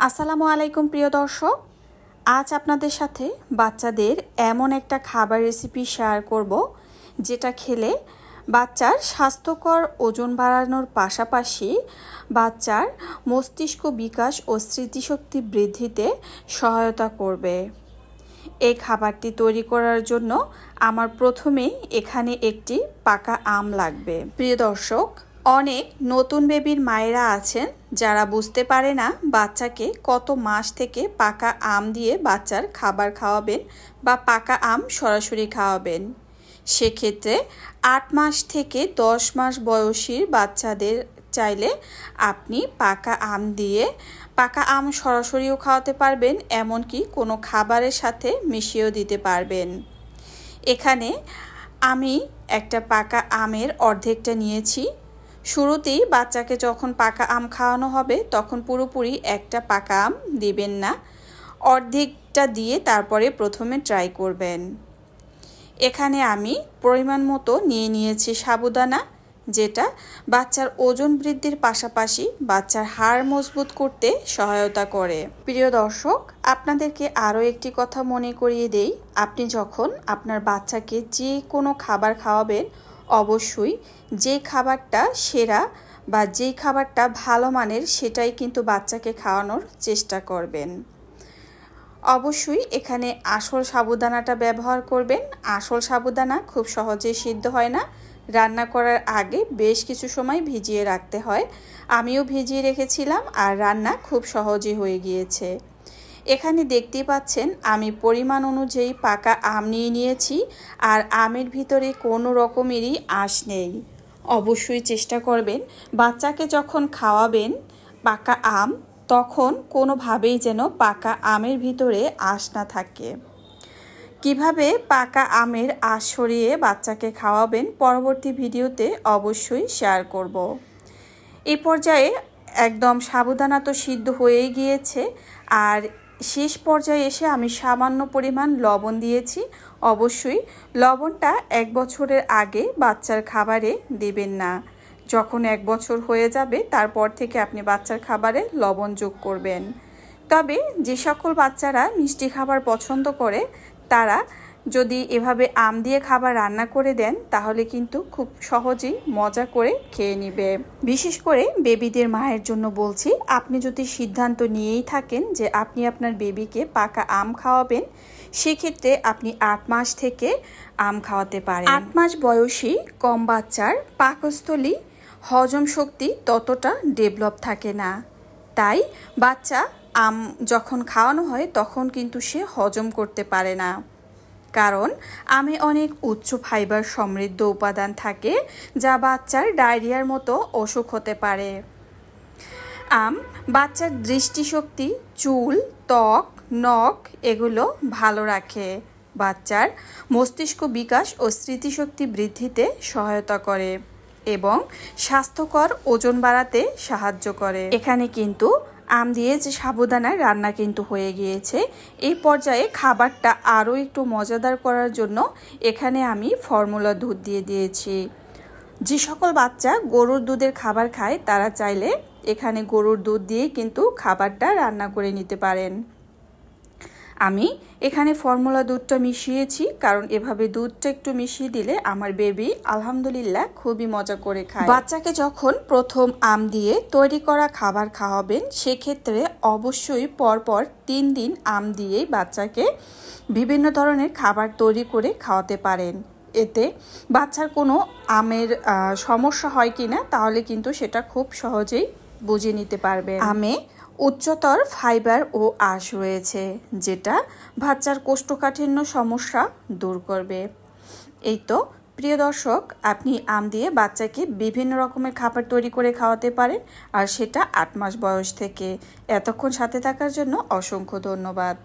আসসালামু আলাইকুম প্রিয় দর্শক, আজ আপনাদের সাথে বাচ্চাদের এমন একটা খাবার রেসিপি শেয়ার করব যেটা খেলে বাচ্চার স্বাস্থ্যকর ওজন বাড়ানোর পাশাপাশি বাচ্চার মস্তিষ্ক বিকাশ ও স্মৃতিশক্তি বৃদ্ধিতে সহায়তা করবে। এই খাবারটি তৈরি করার জন্য আমার প্রথমেই এখানে একটি পাকা আম লাগবে। প্রিয় দর্শক, অনেক নতুন বেবির মায়েরা আছেন যারা বুঝতে পারে না বাচ্চাকে কত মাস থেকে পাকা আম দিয়ে বাচ্চার খাবার খাওয়াবেন বা পাকা আম সরাসরি খাওয়াবেন। সেক্ষেত্রে 8 মাস থেকে 10 মাস বয়সীর বাচ্চাদের চাইলে আপনি পাকা আম দিয়ে পাকা আম সরাসরিও খাওয়াতে পারবেন, এমনকি কোনো খাবারের সাথে মিশিয়েও দিতে পারবেন। এখানে আমি একটা পাকা আমের অর্ধেকটা নিয়েছি। শুরুতেই বাচ্চাকে যখন পাকা আম খাওয়ানো হবে তখন পুরোপুরি একটা পাকা আম দিবেন না, অর্ধেকটা দিয়ে তারপরে প্রথমে ট্রাই করবেন। এখানে আমি পরিমাণ মতো নিয়েছি সাবুদানা, যেটা বাচ্চার ওজন বৃদ্ধির পাশাপাশি বাচ্চার হাড় মজবুত করতে সহায়তা করে। প্রিয় দর্শক, আপনাদেরকে আরও একটি কথা মনে করিয়ে দেই, আপনি যখন আপনার বাচ্চাকে যে কোনো খাবার খাওয়াবেন অবশ্যই যে খাবারটা সেরা বা যেই খাবারটা ভালো মানের সেটাই কিন্তু বাচ্চাকে খাওয়ানোর চেষ্টা করবেন। অবশ্যই এখানে আসল সাবুদানাটা ব্যবহার করবেন। আসল সাবুদানা খুব সহজেই সিদ্ধ হয় না, রান্না করার আগে বেশ কিছু সময় ভিজিয়ে রাখতে হয়। আমিও ভিজিয়ে রেখেছিলাম আর রান্না খুব সহজেই হয়ে গিয়েছে। এখানে দেখতেই পাচ্ছেন আমি পরিমাণ অনুযায়ী পাকা আম নিয়েছি আর আমের ভিতরে কোনো রকমেরই আঁশ নেই। অবশ্যই চেষ্টা করবেন বাচ্চাকে যখন খাওয়াবেন পাকা আম তখন কোনোভাবেই যেন পাকা আমের ভিতরে আঁশ না থাকে। কিভাবে পাকা আমের আঁশ সরিয়ে বাচ্চাকে খাওয়াবেন পরবর্তী ভিডিওতে অবশ্যই শেয়ার করব। এই পর্যায়ে একদম সাবুদানা তো সিদ্ধ হয়েই গিয়েছে আর শেষ পর্যায়ে এসে আমি সামান্য পরিমাণ লবণ দিয়েছি। অবশ্যই লবণটা 1 বছরের আগে বাচ্চার খাবারে দেবেন না। যখন 1 বছর হয়ে যাবে তারপর থেকে আপনি বাচ্চার খাবারে লবণ যোগ করবেন। তবে যে সকল বাচ্চারা মিষ্টি খাবার পছন্দ করে তারা যদি এভাবে আম দিয়ে খাবার রান্না করে দেন তাহলে কিন্তু খুব সহজেই মজা করে খেয়ে নেবে। বিশেষ করে বেবিদের মায়ের জন্য বলছি, আপনি যদি সিদ্ধান্ত নিয়েই থাকেন যে আপনি আপনার বেবিকে পাকা আম খাওয়াবেন সেক্ষেত্রে আপনি 8 মাস থেকে আম খাওয়াতে পারেন। 8 মাস বয়সী কম বাচ্চার পাকস্থলী হজম শক্তি ততটা ডেভেলপ থাকে না, তাই বাচ্চা আম যখন খাওয়ানো হয় তখন কিন্তু সে হজম করতে পারে না, কারণ আমে অনেক উচ্চ ফাইবার সমৃদ্ধ উপাদান থাকে যা বাচ্চার ডায়রিয়ার মতো অসুখ হতে পারে। আম বাচ্চার দৃষ্টিশক্তি, চুল, ত্বক, নখ এগুলো ভালো রাখে, বাচ্চার মস্তিষ্ক বিকাশ ও স্মৃতিশক্তি বৃদ্ধিতে সহায়তা করে এবং স্বাস্থ্যকর ওজন বাড়াতে সাহায্য করে। এখানে কিন্তু আম দিয়ে যে সাবুদানার রান্না কিন্তু হয়ে গিয়েছে। এই পর্যায়ে খাবারটা আরও একটু মজাদার করার জন্য এখানে আমি ফর্মুলা দুধ দিয়ে দিয়েছি। যে সকল বাচ্চা গরুর দুধের খাবার খায় তারা চাইলে এখানে গরুর দুধ দিয়ে কিন্তু খাবারটা রান্না করে নিতে পারেন। আমি এখানে ফর্মুলা দুধটা মিশিয়েছি কারণ এভাবে দুধটা একটু মিশিয়ে দিলে আমার বেবি আলহামদুলিল্লাহ খুবই মজা করে খায়। বাচ্চাকে যখন প্রথম আম দিয়ে তৈরি করা খাবার খাওয়াবেন সেক্ষেত্রে অবশ্যই পরপর 3 দিন আম দিয়েই বাচ্চাকে বিভিন্ন ধরনের খাবার তৈরি করে খাওয়াতে পারেন। এতে বাচ্চার কোনো আমের সমস্যা হয় কিনা তাহলে কিন্তু সেটা খুব সহজেই বুঝে নিতে পারবে। আমে উচ্চতর ফাইবার ও আঁশ রয়েছে যেটা বাচ্চার কোষ্ঠকাঠিন্য সমস্যা দূর করবে। এই তো প্রিয় দর্শক, আপনি আম দিয়ে বাচ্চাকে বিভিন্ন রকমের খাবার তৈরি করে খাওয়াতে পারেন আর সেটা 8 মাস বয়স থেকে। এতক্ষণ সাথে থাকার জন্য অসংখ্য ধন্যবাদ।